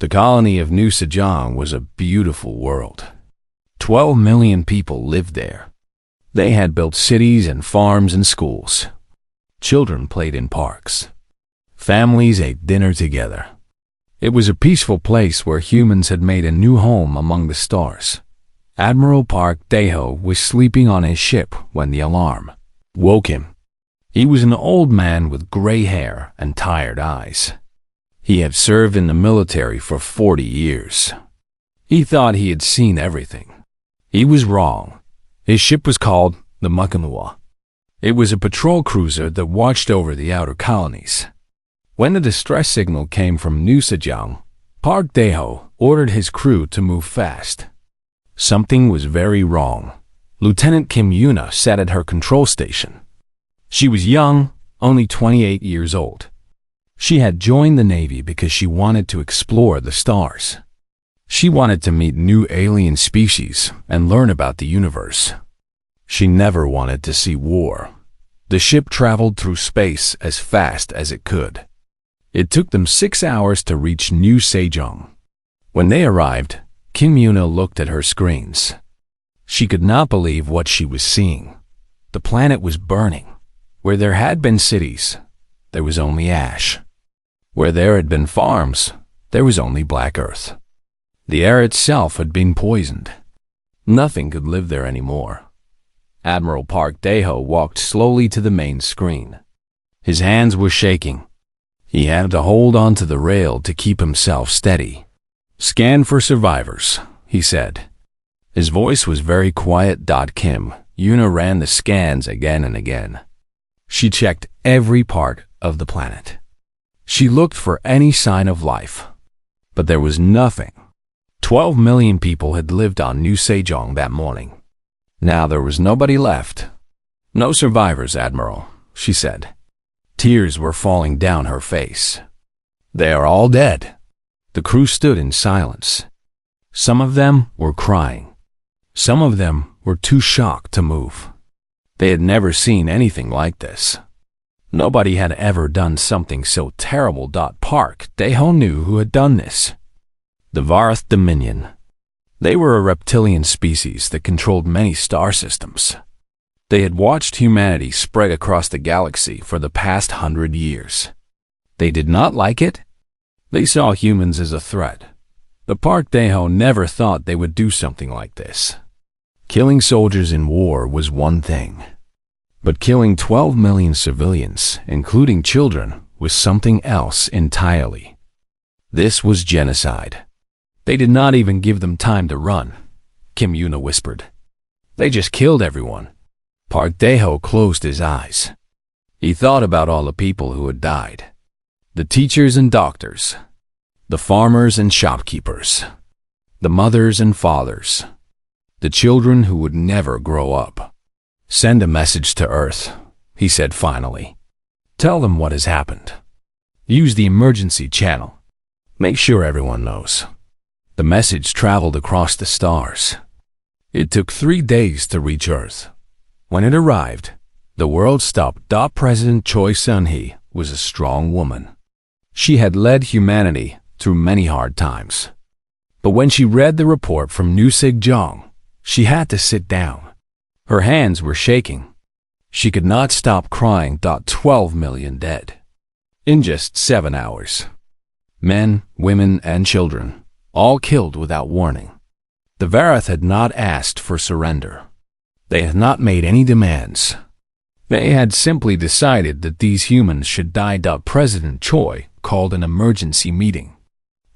The colony of New Sejong was a beautiful world. 12 million people lived there. They had built cities and farms and schools. Children played in parks. Families ate dinner together. It was a peaceful place where humans had made a new home among the stars. Admiral Park Dae-ho was sleeping on his ship when the alarm woke him. He was an old man with gray hair and tired eyes. He had served in the military for 40 years. He thought he had seen everything. He was wrong. His ship was called the Mukamuwa. It was a patrol cruiser that watched over the outer colonies. When the distress signal came from New Sejong, Park Dae-ho ordered his crew to move fast. Something was very wrong. Lieutenant Kim Yuna sat at her control station. She was young, only 28 years old. She had joined the Navy because she wanted to explore the stars. She wanted to meet new alien species and learn about the universe. She never wanted to see war. The ship traveled through space as fast as it could. It took them 6 hours to reach New Sejong. When they arrived, Kim Yuna looked at her screens. She could not believe what she was seeing. The planet was burning. Where there had been cities, there was only ash. Where there had been farms, there was only black earth. The air itself had been poisoned. Nothing could live there anymore. Admiral Park Dae-ho walked slowly to the main screen. His hands were shaking. He had to hold onto the rail to keep himself steady. "Scan for survivors," he said. His voice was very quiet. Kim Yuna ran the scans again and again. She checked every part of the planet. She looked for any sign of life. But there was nothing. 12 million people had lived on New Sejong that morning. Now there was nobody left. "No survivors, Admiral," she said. Tears were falling down her face. "They are all dead." The crew stood in silence. Some of them were crying. Some of them were too shocked to move. They had never seen anything like this. Nobody had ever done something so terrible. Park Dae-ho knew who had done this. The Varth Dominion. They were a reptilian species that controlled many star systems. They had watched humanity spread across the galaxy for the past 100 years. They did not like it. They saw humans as a threat. The Park Dae-ho never thought they would do something like this. Killing soldiers in war was one thing. But killing 12 million civilians, including children, was something else entirely. This was genocide. They did not even give them time to run, Kim Yuna whispered. They just killed everyone. Park Dae-ho closed his eyes. He thought about all the people who had died. The teachers and doctors. The farmers and shopkeepers. The mothers and fathers. The children who would never grow up. "Send a message to Earth," he said finally. "Tell them what has happened. Use the emergency channel. Make sure everyone knows." The message traveled across the stars. It took 3 days to reach Earth. When it arrived, the world stopped. President Choi Sun-hee was a strong woman. She had led humanity through many hard times. But when she read the report from New Sejong, she had to sit down. Her hands were shaking. She could not stop crying. 12 million dead. In just 7 hours. Men, women, and children, all killed without warning. The Varth had not asked for surrender. They had not made any demands. They had simply decided that these humans should die. President Choi called an emergency meeting.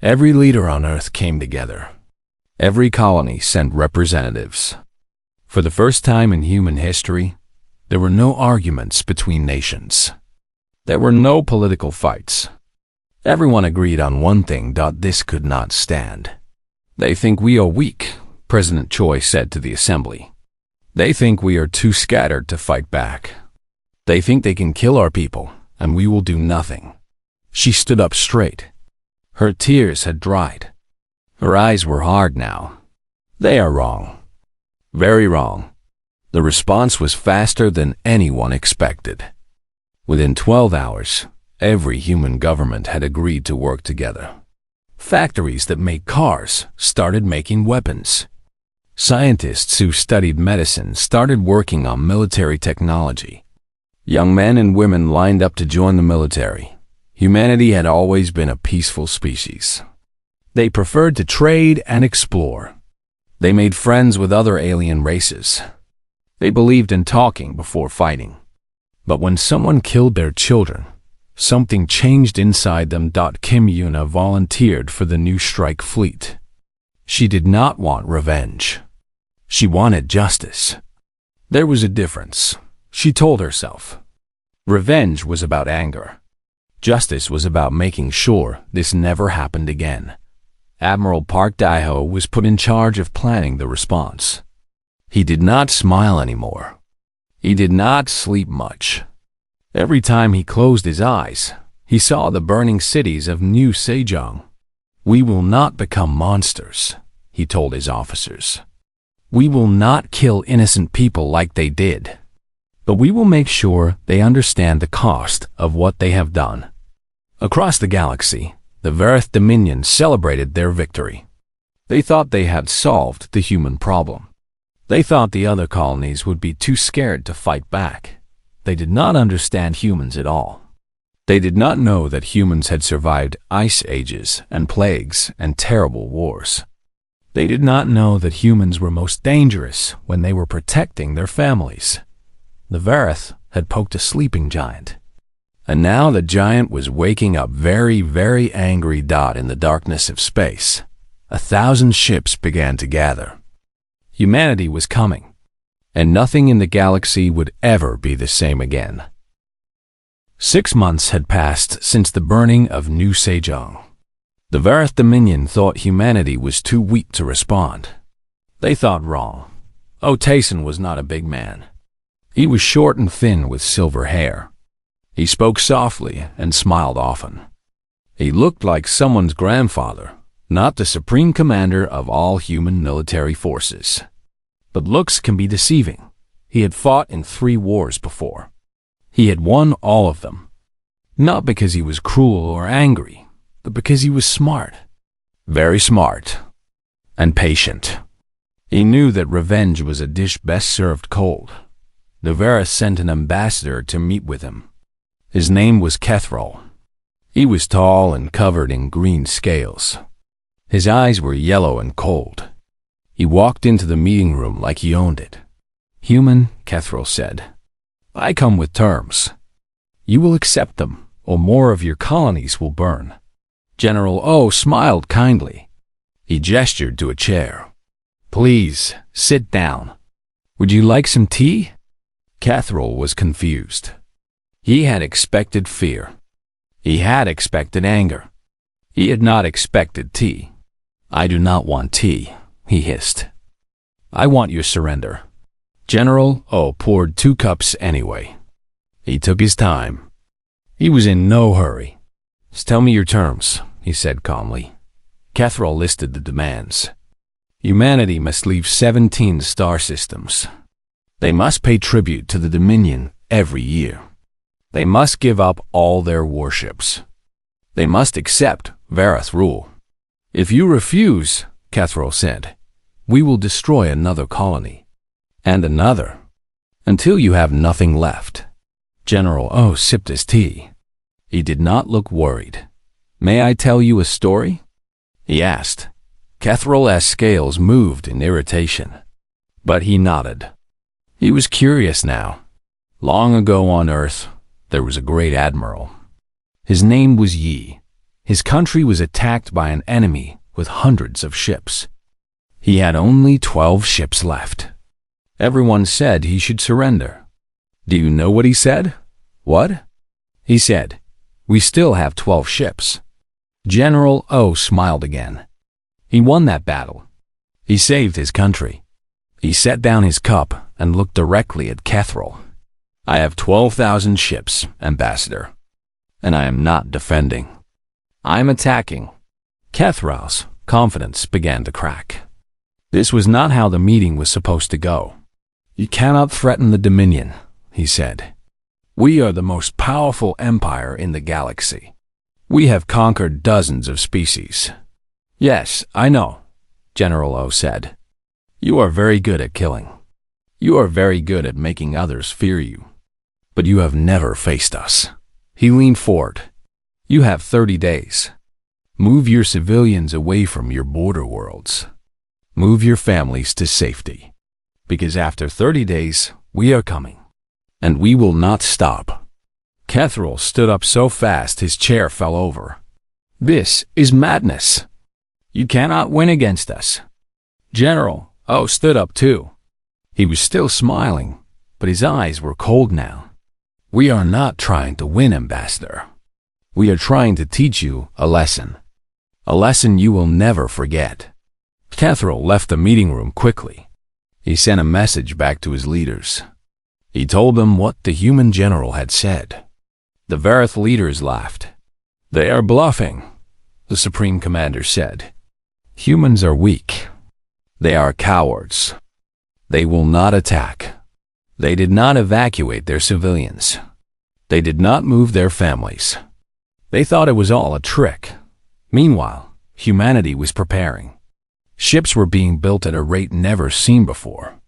Every leader on Earth came together. Every colony sent representatives. For the first time in human history, there were no arguments between nations. There were no political fights. Everyone agreed on one thing. This could not stand. "They think we are weak," President Choi said to the assembly. "They think we are too scattered to fight back. They think they can kill our people, and we will do nothing." She stood up straight. Her tears had dried. Her eyes were hard now. "They are wrong. Very wrong." The response was faster than anyone expected. Within 12 hours, every human government had agreed to work together. Factories that made cars started making weapons. Scientists who studied medicine started working on military technology. Young men and women lined up to join the military. Humanity had always been a peaceful species. They preferred to trade and explore. They made friends with other alien races. They believed in talking before fighting. But when someone killed their children, something changed inside them. Kim Yuna volunteered for the new strike fleet. She did not want revenge. She wanted justice. There was a difference, she told herself. Revenge was about anger. Justice was about making sure this never happened again. Admiral Park Dae-ho was put in charge of planning the response. He did not smile anymore. He did not sleep much. Every time he closed his eyes, he saw the burning cities of New Sejong. "We will not become monsters," he told his officers. "We will not kill innocent people like they did. But we will make sure they understand the cost of what they have done." Across the galaxy, the Verith Dominion celebrated their victory. They thought they had solved the human problem. They thought the other colonies would be too scared to fight back. They did not understand humans at all. They did not know that humans had survived ice ages and plagues and terrible wars. They did not know that humans were most dangerous when they were protecting their families. The Verith had poked a sleeping giant. And now the giant was waking up very, very angry. In the darkness of space, 1,000 ships began to gather. Humanity was coming, and nothing in the galaxy would ever be the same again. 6 months had passed since the burning of New Sejong. The Verith Dominion thought humanity was too weak to respond. They thought wrong. Tayson was not a big man. He was short and thin with silver hair. He spoke softly and smiled often. He looked like someone's grandfather, not the supreme commander of all human military forces. But looks can be deceiving. He had fought in 3 wars before. He had won all of them. Not because he was cruel or angry, but because he was smart. Very smart. And patient. He knew that revenge was a dish best served cold. The Verith sent an ambassador to meet with him. His name was Kethrol. He was tall and covered in green scales. His eyes were yellow and cold. He walked into the meeting room like he owned it. "Human," Kethrol said, "I come with terms. You will accept them, or more of your colonies will burn." General O smiled kindly. He gestured to a chair. "Please, sit down. Would you like some tea?" Kethrol was confused. He had expected fear. He had expected anger. He had not expected tea. "I do not want tea," he hissed. "I want your surrender." General O poured 2 cups anyway. He took his time. He was in no hurry. "Tell me your terms," he said calmly. Kethrol listed the demands. Humanity must leave 17 star systems. They must pay tribute to the Dominion every year. They must give up all their warships. They must accept Verith rule. "If you refuse," Kethrol said, "we will destroy another colony. And another. Until you have nothing left." General O sipped his tea. He did not look worried. "May I tell you a story?" he asked. Kethrol's scales moved in irritation. But he nodded. He was curious now. Long ago on Earth, there was a great admiral. His name was Yi. His country was attacked by an enemy with hundreds of ships. He had only 12 ships left. Everyone said he should surrender. Do you know what he said? What? He said, "We still have 12 ships." General O smiled again. He won that battle. He saved his country. He set down his cup and looked directly at Kethrol. "I have 12,000 ships, Ambassador, and I am not defending. I am attacking." Kethrol's confidence began to crack. This was not how the meeting was supposed to go. "You cannot threaten the Dominion," he said. "We are the most powerful empire in the galaxy. We have conquered dozens of species. Yes, I know, General O said. You are very good at killing. You are very good at making others fear you. But you have never faced us. He leaned forward. You have 30 days. Move your civilians away from your border worlds. Move your families to safety. Because after 30 days, we are coming. And we will not stop. Kethril stood up so fast his chair fell over. This is madness. You cannot win against us. General O stood up too. He was still smiling, but his eyes were cold now. We are not trying to win, Ambassador. We are trying to teach you a lesson. A lesson you will never forget. Kethril left the meeting room quickly. He sent a message back to his leaders. He told them what the human general had said. The Vareth leaders laughed. They are bluffing, the Supreme Commander said. Humans are weak. They are cowards. They will not attack. They did not evacuate their civilians. They did not move their families. They thought it was all a trick. Meanwhile, humanity was preparing. Ships were being built at a rate never seen before.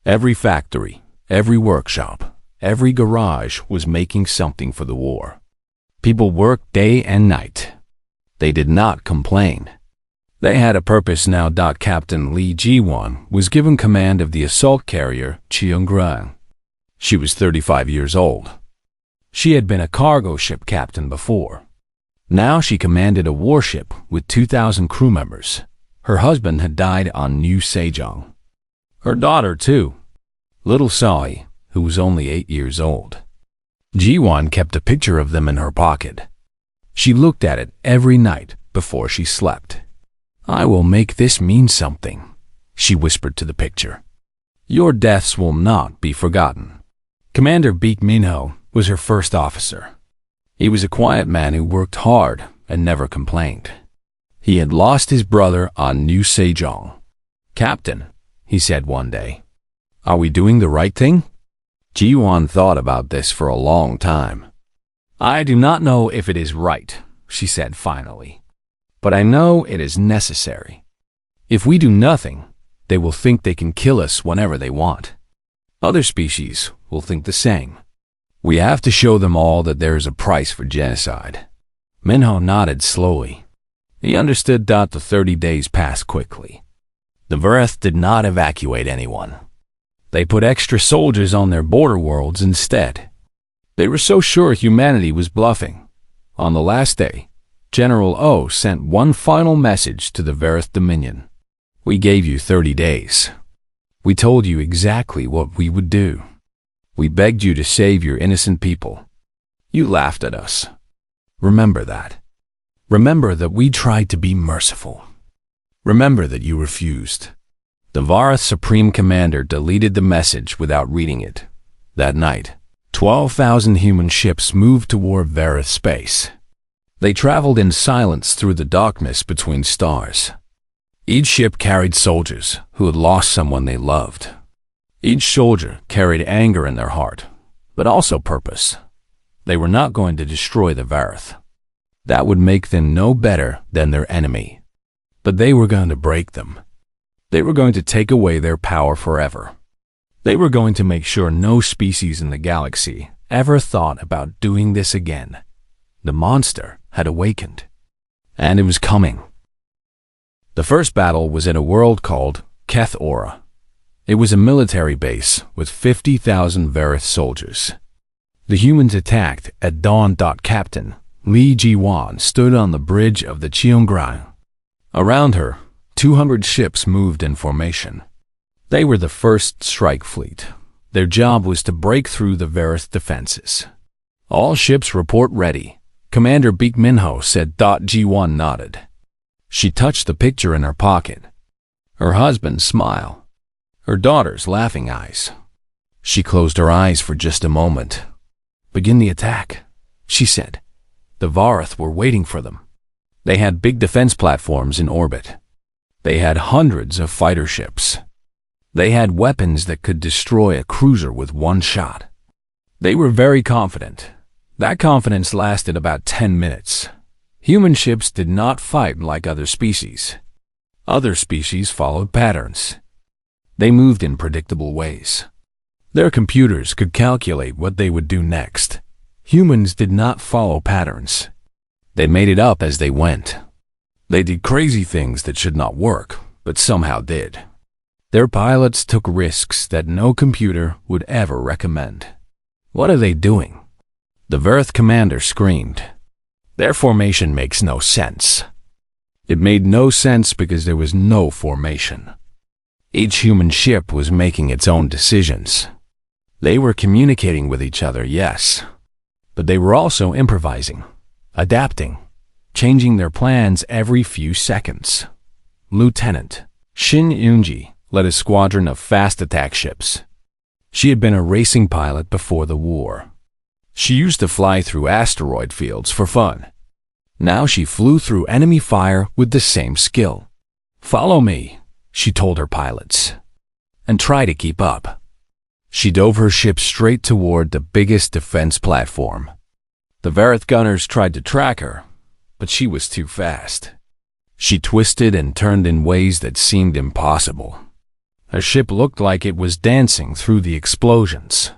Every factory, every workshop, every garage was making something for the war. People worked day and night. They did not complain. They had a purpose now. Captain Li Jiwan was given command of the assault carrier Cheonggrang. She was 35 years old. She had been a cargo ship captain before. Now she commanded a warship with 2,000 crew members. Her husband had died on New Sejong. Her daughter, too. Little Sai, who was only 8 years old. Jiwan kept a picture of them in her pocket. She looked at it every night before she slept. I will make this mean something, she whispered to the picture. Your deaths will not be forgotten. Commander Baek Minho was her first officer. He was a quiet man who worked hard and never complained. He had lost his brother on New Sejong. Captain, he said one day, are we doing the right thing? Jiwan thought about this for a long time. I do not know if it is right, she said finally. But I know it is necessary. If we do nothing, they will think they can kill us whenever they want. Other species will think the same. We have to show them all that there is a price for genocide. Minho nodded slowly. He understood that the 30 days passed quickly. The Vareth did not evacuate anyone. They put extra soldiers on their border worlds instead. They were so sure humanity was bluffing. On the last day, General O sent one final message to the Vareth Dominion. We gave you 30 days. We told you exactly what we would do. We begged you to save your innocent people. You laughed at us. Remember that. Remember that we tried to be merciful. Remember that you refused. The Vareth Supreme Commander deleted the message without reading it. That night, 12,000 human ships moved toward Vareth space. They traveled in silence through the darkness between stars. Each ship carried soldiers who had lost someone they loved. Each soldier carried anger in their heart, but also purpose. They were not going to destroy the Vareth. That would make them no better than their enemy. But they were going to break them. They were going to take away their power forever. They were going to make sure no species in the galaxy ever thought about doing this again. The monster had awakened, and it was coming. The first battle was in a world called Keth Ora. It was a military base with 50,000 Vareth soldiers. The humans attacked at dawn. Captain Li Jiwan stood on the bridge of the Cheonggrang. Around her, 200 ships moved in formation. They were the first strike fleet. Their job was to break through the Vareth defenses. All ships report ready, Commander Baek Minho said. Jiwan nodded. She touched the picture in her pocket. Her husband's smile. Her daughter's laughing eyes. She closed her eyes for just a moment. Begin the attack, she said. The Vareth were waiting for them. They had big defense platforms in orbit. They had hundreds of fighter ships. They had weapons that could destroy a cruiser with one shot. They were very confident. That confidence lasted about 10 minutes. Human ships did not fight like other species. Other species followed patterns. They moved in predictable ways. Their computers could calculate what they would do next. Humans did not follow patterns. They made it up as they went. They did crazy things that should not work, but somehow did. Their pilots took risks that no computer would ever recommend. What are they doing? The Verith commander screamed. Their formation makes no sense. It made no sense because there was no formation. Each human ship was making its own decisions. They were communicating with each other, yes, but they were also improvising, adapting, changing their plans every few seconds. Lieutenant Shin Yunji led a squadron of fast attack ships. She had been a racing pilot before the war. She used to fly through asteroid fields for fun. Now she flew through enemy fire with the same skill. "Follow me," she told her pilots, "and try to keep up." She dove her ship straight toward the biggest defense platform. The Verith gunners tried to track her, but she was too fast. She twisted and turned in ways that seemed impossible. Her ship looked like it was dancing through the explosions.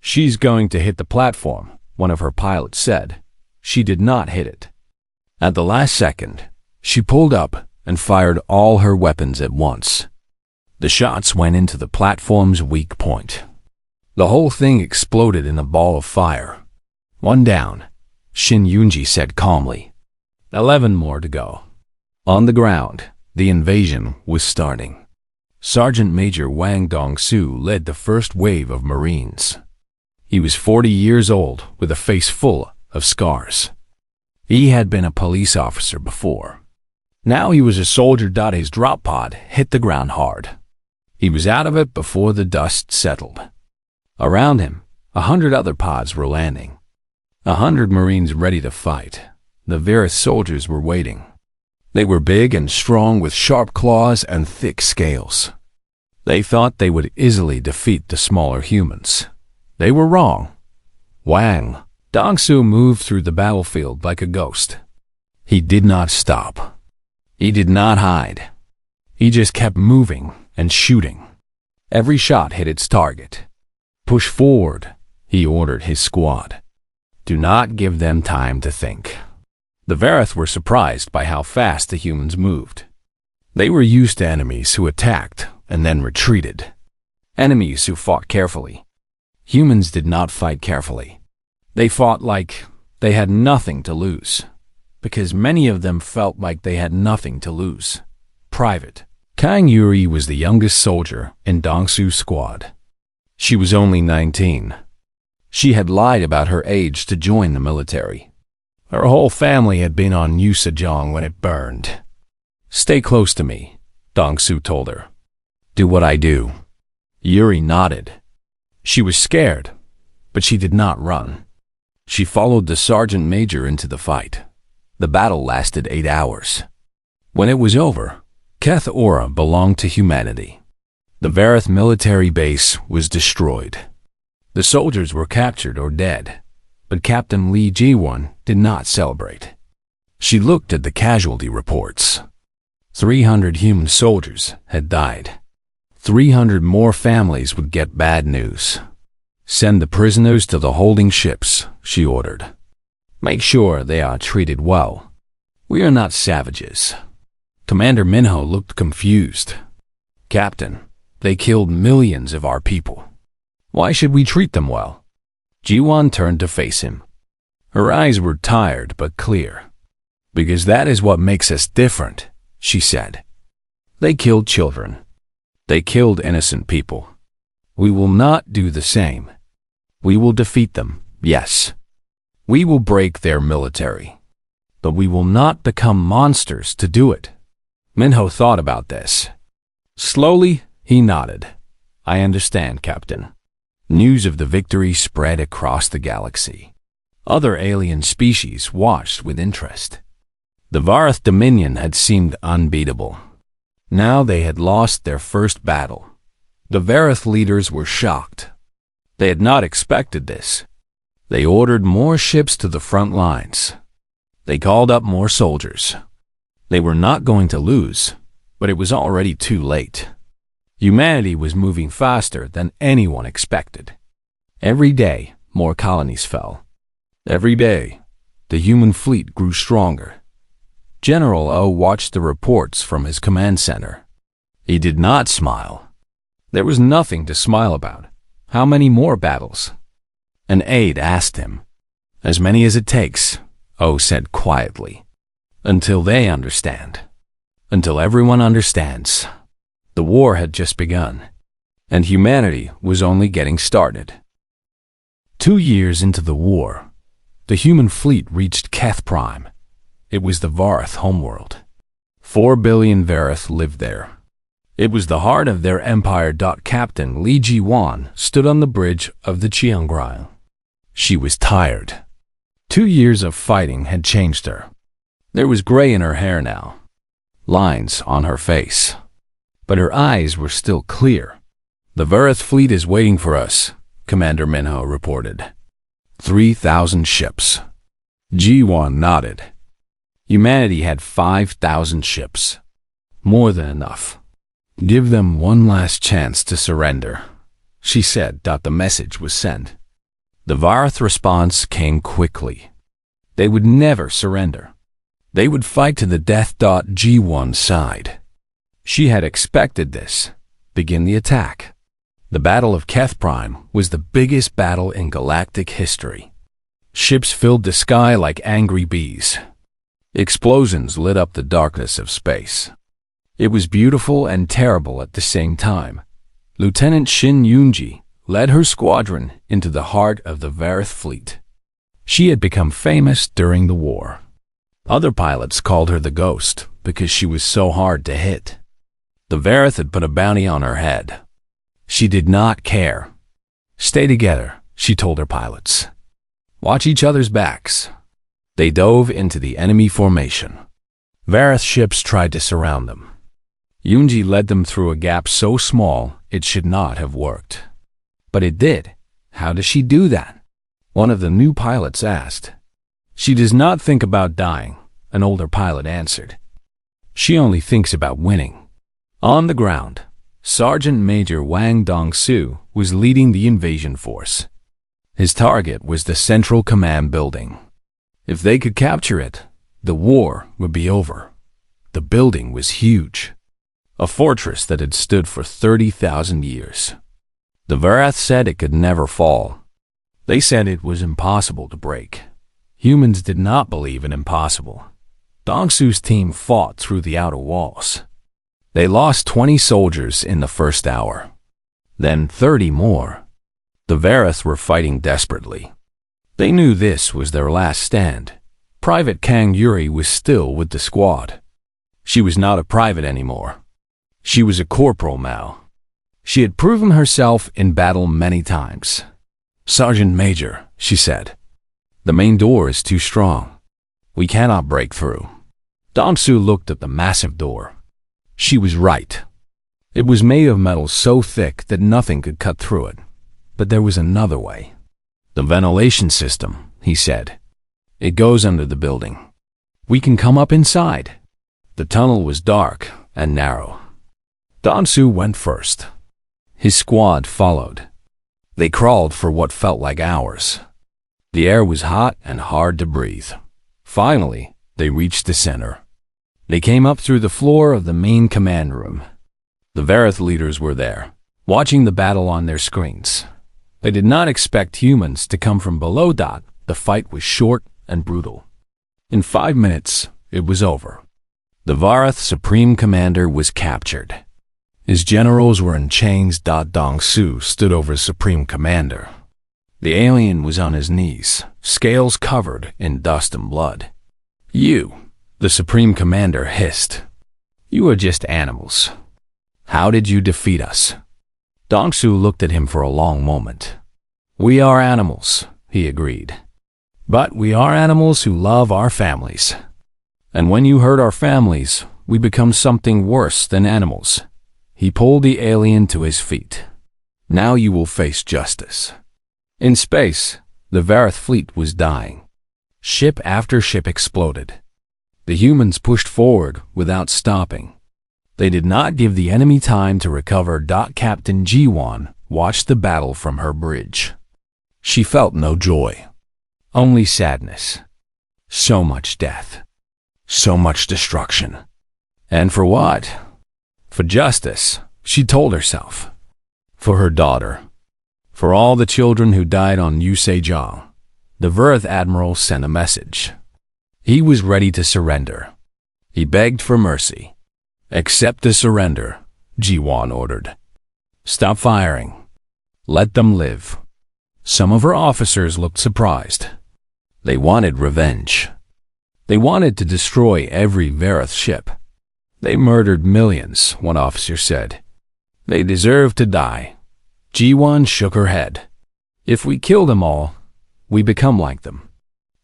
"She's going to hit the platform," one of her pilots said. She did not hit it. At the last second, she pulled up and fired all her weapons at once. The shots went into the platform's weak point. The whole thing exploded in a ball of fire. "One down," Shin Yunji said calmly. 11 more to go. On the ground, the invasion was starting. Sergeant Major Wang Dongsu led the first wave of Marines. He was 40 years old with a face full of scars. He had been a police officer before. Now he was a soldier. His drop pod hit the ground hard. He was out of it before the dust settled. Around him, 100 other pods were landing. 100 Marines ready to fight. The Verith soldiers were waiting. They were big and strong with sharp claws and thick scales. They thought they would easily defeat the smaller humans. They were wrong. Wang Dongsu moved through the battlefield like a ghost. He did not stop. He did not hide. He just kept moving and shooting. Every shot hit its target. "Push forward," he ordered his squad. "Do not give them time to think." The Verith were surprised by how fast the humans moved. They were used to enemies who attacked and then retreated. Enemies who fought carefully. Humans did not fight carefully. They fought like they had nothing to lose, because many of them felt like they had nothing to lose. Private Kang Yuri was the youngest soldier in Dongsu's squad. She was only 19. She had lied about her age to join the military. Her whole family had been on Yu Sejong when it burned. "Stay close to me," Dongsu told her. "Do what I do." Yuri nodded. She was scared, but she did not run. She followed the sergeant major into the fight. The battle lasted 8 hours. When it was over, Keth Ora belonged to humanity. The Verith military base was destroyed. The soldiers were captured or dead, but Captain Lee Ji-won did not celebrate. She looked at the casualty reports. 300 human soldiers had died. 300 more families would get bad news. "Send the prisoners to the holding ships," she ordered. "Make sure they are treated well. We are not savages." Commander Minho looked confused. "Captain, they killed millions of our people. Why should we treat them well?" Ji-won turned to face him. Her eyes were tired but clear. "Because that is what makes us different," she said. "They killed children. They killed innocent people. We will not do the same. We will defeat them, yes. We will break their military. But we will not become monsters to do it." Minho thought about this. Slowly, he nodded. "I understand, Captain." News of the victory spread across the galaxy. Other alien species watched with interest. The Verith Dominion had seemed unbeatable. Now they had lost their first battle. The Verith leaders were shocked. They had not expected this. They ordered more ships to the front lines. They called up more soldiers. They were not going to lose, but it was already too late. Humanity was moving faster than anyone expected. Every day, more colonies fell. Every day, the human fleet grew stronger. General O watched the reports from his command center. He did not smile. There was nothing to smile about. How many more battles? An aide asked him. As many as it takes, O said quietly. Until they understand. Until everyone understands. The war had just begun, and humanity was only getting started. 2 years into the war, the human fleet reached Keth Prime. It was the Varth homeworld. 4 billion Varth lived there. It was the heart of their empire. Captain Li Ji-wan stood on the bridge of the Chiangrai. She was tired. 2 years of fighting had changed her. There was gray in her hair now, lines on her face, but her eyes were still clear. The Varth fleet is waiting for us, Commander Minho reported. 3,000 ships. Ji-wan nodded. Humanity had 5,000 ships. More than enough. Give them one last chance to surrender, she said. The message was sent. The Varth response came quickly. They would never surrender. They would fight to the death. Ji-wan sighed. She had expected this. Begin the attack. The Battle of Keth Prime was the biggest battle in galactic history. Ships filled the sky like angry bees. Explosions lit up the darkness of space. It was beautiful and terrible at the same time. Lieutenant Shin Yoonji led her squadron into the heart of the Varth fleet. She had become famous during the war. Other pilots called her the Ghost because she was so hard to hit. The Varth had put a bounty on her head. She did not care. Stay together, she told her pilots. Watch each other's backs. They dove into the enemy formation. Varth ships tried to surround them. Yoonji led them through a gap so small it should not have worked. But it did. How does she do that? One of the new pilots asked. She does not think about dying, an older pilot answered. She only thinks about winning. On the ground, Sergeant Major Wang Dong-soo was leading the invasion force. His target was the Central Command building. If they could capture it, the war would be over. The building was huge. A fortress that had stood for 30,000 years. The Varth said it could never fall. They said it was impossible to break. Humans did not believe in impossible. Dong-soo's team fought through the outer walls. They lost 20 soldiers in the first hour. Then 30 more. The Varth were fighting desperately. They knew this was their last stand. Private Kang Yuri was still with the squad. She was not a private anymore. She was a corporal now. She had proven herself in battle many times. Sergeant Major, she said, the main door is too strong. We cannot break through. Dong-soo looked at the massive door. She was right. It was made of metal so thick that nothing could cut through it. But there was another way. The ventilation system, he said. It goes under the building. We can come up inside. The tunnel was dark and narrow. Dong-soo went first. His squad followed. They crawled for what felt like hours. The air was hot and hard to breathe. Finally, they reached the center. They came up through the floor of the main command room. The Varth leaders were there, watching the battle on their screens. They did not expect humans to come from below. The fight was short and brutal. In 5 minutes, it was over. The Varth Supreme Commander was captured. His generals were in chains. Dong-soo stood over his Supreme Commander. The alien was on his knees, scales covered in dust and blood. You, the Supreme Commander hissed. You are just animals. How did you defeat us? Dong-soo looked at him for a long moment. We are animals, he agreed. But we are animals who love our families. And when you hurt our families, we become something worse than animals. He pulled the alien to his feet. Now you will face justice. In space, the Varth fleet was dying. Ship after ship exploded. The humans pushed forward without stopping. They did not give the enemy time to recover. Captain Ji-won watched the battle from her bridge. She felt no joy, only sadness. So much death, so much destruction. And for what? For justice, she told herself. For her daughter. For all the children who died on Yusejong. The Verith Admiral sent a message. He was ready to surrender. He begged for mercy. Accept the surrender, Ji-won ordered. Stop firing. Let them live. Some of her officers looked surprised. They wanted revenge. They wanted to destroy every Verith ship. They murdered millions, one officer said. They deserve to die. Ji-won shook her head. If we kill them all, we become like them.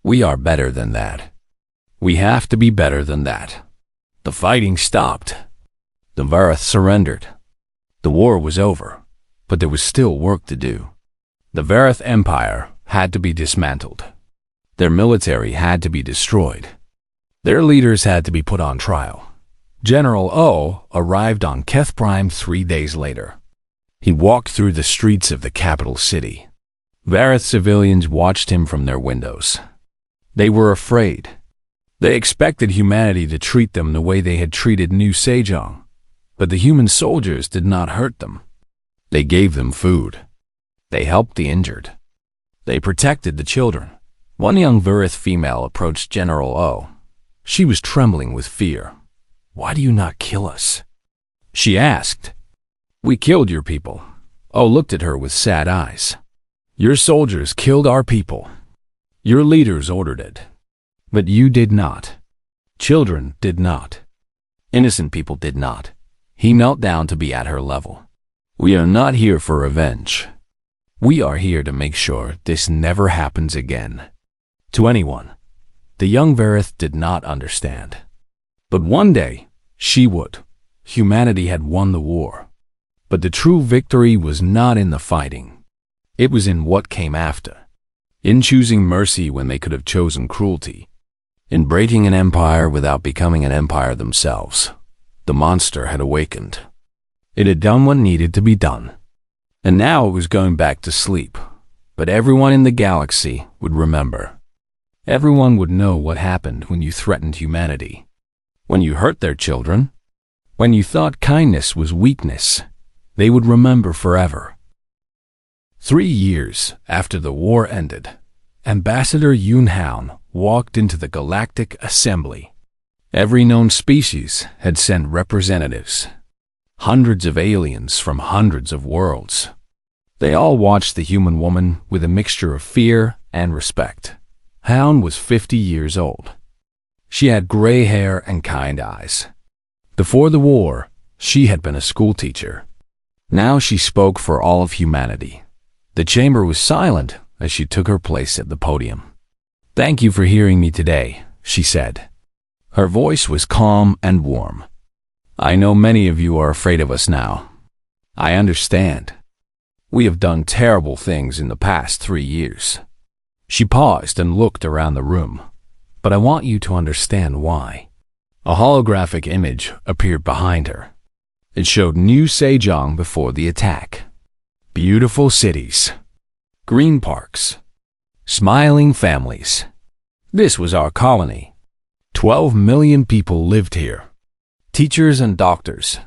We are better than that. We have to be better than that. The fighting stopped. The Verith surrendered. The war was over, but there was still work to do. The Verith Empire had to be dismantled. Their military had to be destroyed. Their leaders had to be put on trial. General O arrived on Keth Prime 3 days later. He walked through the streets of the capital city. Verith civilians watched him from their windows. They were afraid. They expected humanity to treat them the way they had treated New Sejong, but the human soldiers did not hurt them. They gave them food. They helped the injured. They protected the children. One young Verith female approached General O. She was trembling with fear. Why do you not kill us? She asked. We killed your people. O looked at her with sad eyes. Your soldiers killed our people. Your leaders ordered it. But you did not. Children did not. Innocent people did not. He knelt down to be at her level. We are not here for revenge. We are here to make sure this never happens again. To anyone, the young Verith did not understand. But one day, she would. Humanity had won the war. But the true victory was not in the fighting. It was in what came after. In choosing mercy when they could have chosen cruelty. In breaking an empire without becoming an empire themselves. The monster had awakened. It had done what needed to be done. And now it was going back to sleep. But everyone in the galaxy would remember. Everyone would know what happened when you threatened humanity. When you hurt their children. When you thought kindness was weakness. They would remember forever. 3 years after the war ended, Ambassador Yoon Haun walked into the Galactic Assembly. Every known species had sent representatives. Hundreds of aliens from hundreds of worlds. They all watched the human woman with a mixture of fear and respect. Haun was 50 years old. She had gray hair and kind eyes. Before the war, she had been a schoolteacher. Now she spoke for all of humanity. The chamber was silent as she took her place at the podium. Thank you for hearing me today, she said. Her voice was calm and warm. I know many of you are afraid of us now. I understand. We have done terrible things in the past 3 years. She paused and looked around the room. But I want you to understand why. A holographic image appeared behind her. It showed New Sejong before the attack. Beautiful cities. Green parks. Smiling families. This was our colony. 12 million people lived here. Teachers and doctors.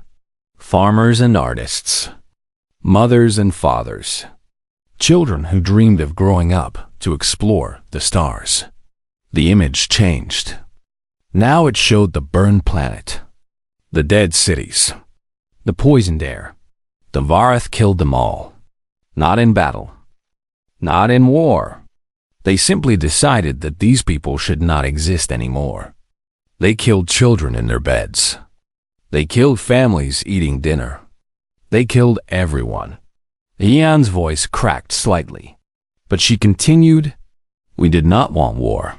Farmers and artists. Mothers and fathers. Children who dreamed of growing up to explore the stars. The image changed. Now it showed the burned planet. The dead cities. The poisoned air. The Verith killed them all. Not in battle. Not in war. They simply decided that these people should not exist anymore. They killed children in their beds. They killed families eating dinner. They killed everyone. Yeon's voice cracked slightly, but she continued, We did not want war.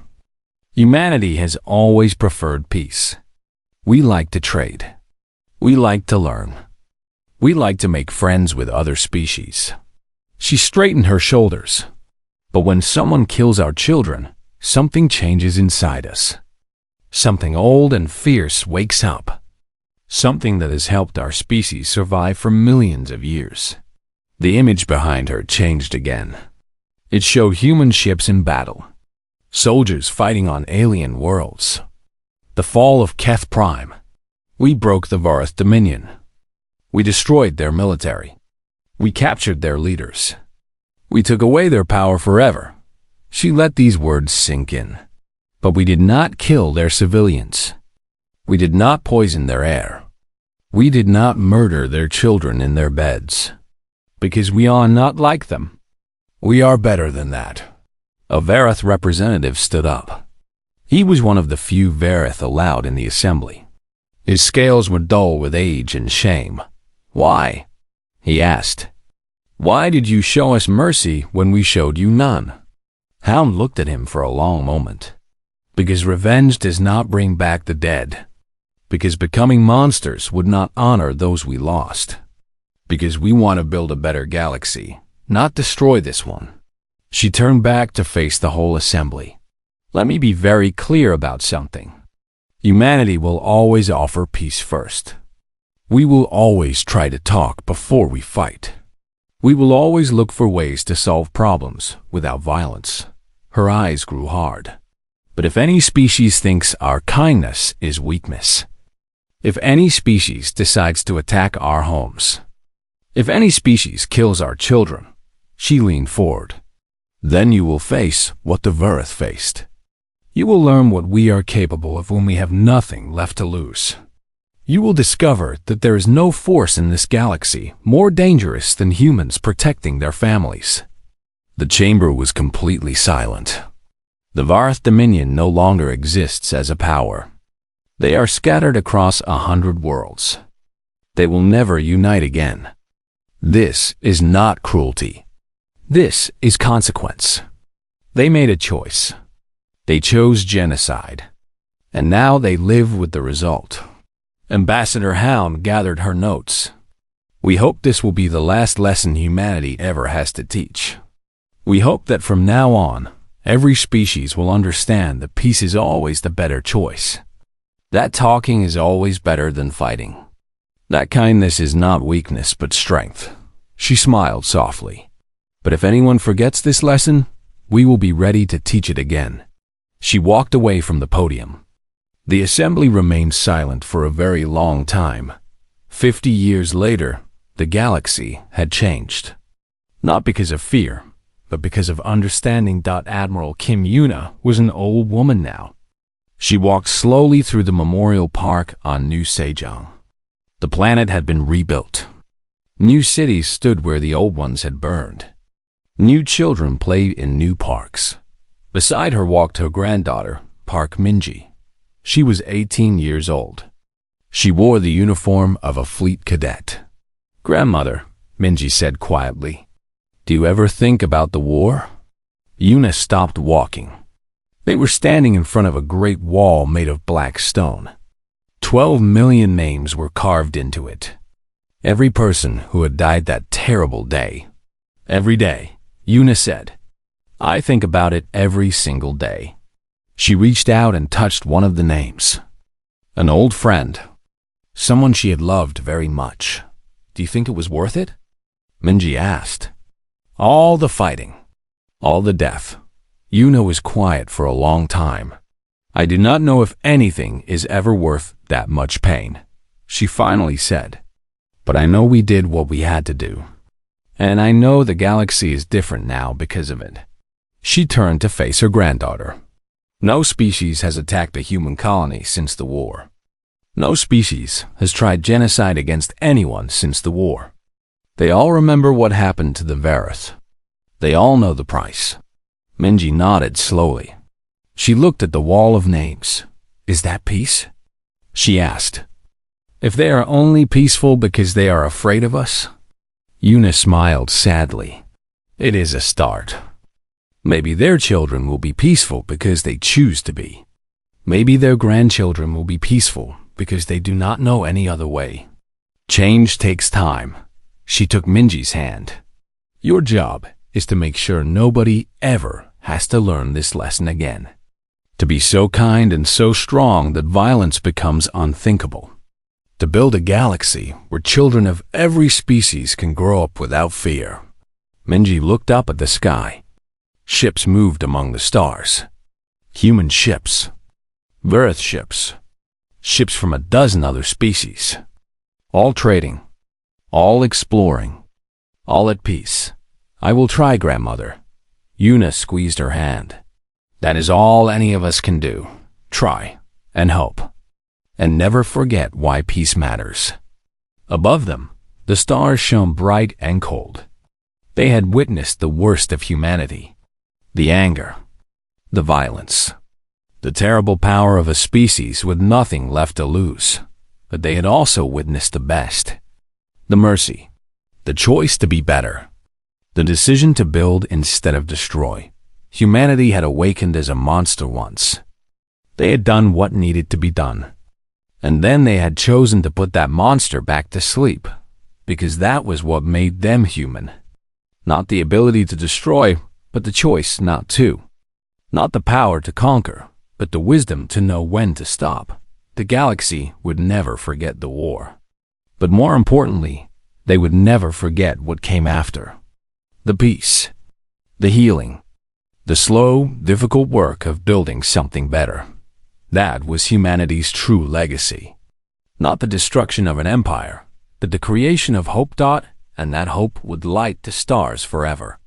Humanity has always preferred peace. We like to trade. We like to learn. We like to make friends with other species. She straightened her shoulders. But when someone kills our children, something changes inside us. Something old and fierce wakes up. Something that has helped our species survive for millions of years. The image behind her changed again. It showed human ships in battle. Soldiers fighting on alien worlds. The fall of Keth Prime. We broke the Varth Dominion. We destroyed their military. We captured their leaders. We took away their power forever. She let these words sink in. But we did not kill their civilians. We did not poison their air. We did not murder their children in their beds. Because we are not like them. We are better than that. A Vareth representative stood up. He was one of the few Vareth allowed in the assembly. His scales were dull with age and shame. Why? He asked. Why did you show us mercy when we showed you none? Hound looked at him for a long moment. Because revenge does not bring back the dead. Because becoming monsters would not honor those we lost. Because we want to build a better galaxy, not destroy this one. She turned back to face the whole assembly. Let me be very clear about something. Humanity will always offer peace first. We will always try to talk before we fight. We will always look for ways to solve problems without violence. Her eyes grew hard. But if any species thinks our kindness is weakness, if any species decides to attack our homes, if any species kills our children, she leaned forward, then you will face what the Vareth faced. You will learn what we are capable of when we have nothing left to lose. You will discover that there is no force in this galaxy more dangerous than humans protecting their families. The chamber was completely silent. The Varth Dominion no longer exists as a power. They are scattered across 100 worlds. They will never unite again. This is not cruelty. This is consequence. They made a choice. They chose genocide. And now they live with the result. Ambassador Hound gathered her notes. We hope this will be the last lesson humanity ever has to teach. We hope that from now on, every species will understand that peace is always the better choice. That talking is always better than fighting. That kindness is not weakness but strength. She smiled softly. But if anyone forgets this lesson, we will be ready to teach it again. She walked away from the podium. The assembly remained silent for a very long time. 50 years later, the galaxy had changed. Not because of fear, but because of understanding. Admiral Kim Yuna was an old woman now. She walked slowly through the memorial park on New Sejong. The planet had been rebuilt. New cities stood where the old ones had burned. New children played in new parks. Beside her walked her granddaughter, Park Minji. She was 18 years old. She wore the uniform of a fleet cadet. Grandmother, Minji said quietly, do you ever think about the war? Yuna stopped walking. They were standing in front of a great wall made of black stone. 12 million names were carved into it. Every person who had died that terrible day. Every day, Yuna said. I think about it every single day. She reached out and touched one of the names. An old friend. Someone she had loved very much. Do you think it was worth it? Minji asked. All the fighting. All the death. Yuna was quiet for a long time. I do not know if anything is ever worth that much pain, she finally said. But I know we did what we had to do. And I know the galaxy is different now because of it. She turned to face her granddaughter. No species has attacked a human colony since the war. No species has tried genocide against anyone since the war. They all remember what happened to the Vareth. They all know the price. Minji nodded slowly. She looked at the wall of names. Is that peace? She asked. If they are only peaceful because they are afraid of us? Yuna smiled sadly. It is a start. Maybe their children will be peaceful because they choose to be. Maybe their grandchildren will be peaceful because they do not know any other way. Change takes time. She took Minji's hand. Your job is to make sure nobody ever has to learn this lesson again. To be so kind and so strong that violence becomes unthinkable. To build a galaxy where children of every species can grow up without fear. Minji looked up at the sky. Ships moved among the stars. Human ships. Earth ships. Ships from a dozen other species. All trading. All exploring. All at peace. I will try, grandmother. Yuna squeezed her hand. That is all any of us can do. Try and hope. And never forget why peace matters. Above them, the stars shone bright and cold. They had witnessed the worst of humanity. The anger. The violence. The terrible power of a species with nothing left to lose. But they had also witnessed the best. The mercy. The choice to be better. The decision to build instead of destroy. Humanity had awakened as a monster once. They had done what needed to be done. And then they had chosen to put that monster back to sleep, because that was what made them human. Not the ability to destroy, but the choice not to. Not the power to conquer, but the wisdom to know when to stop. The galaxy would never forget the war. But more importantly, they would never forget what came after. The peace. The healing. The slow, difficult work of building something better. That was humanity's true legacy. Not the destruction of an empire, but the creation of hope. And that hope would light the stars forever.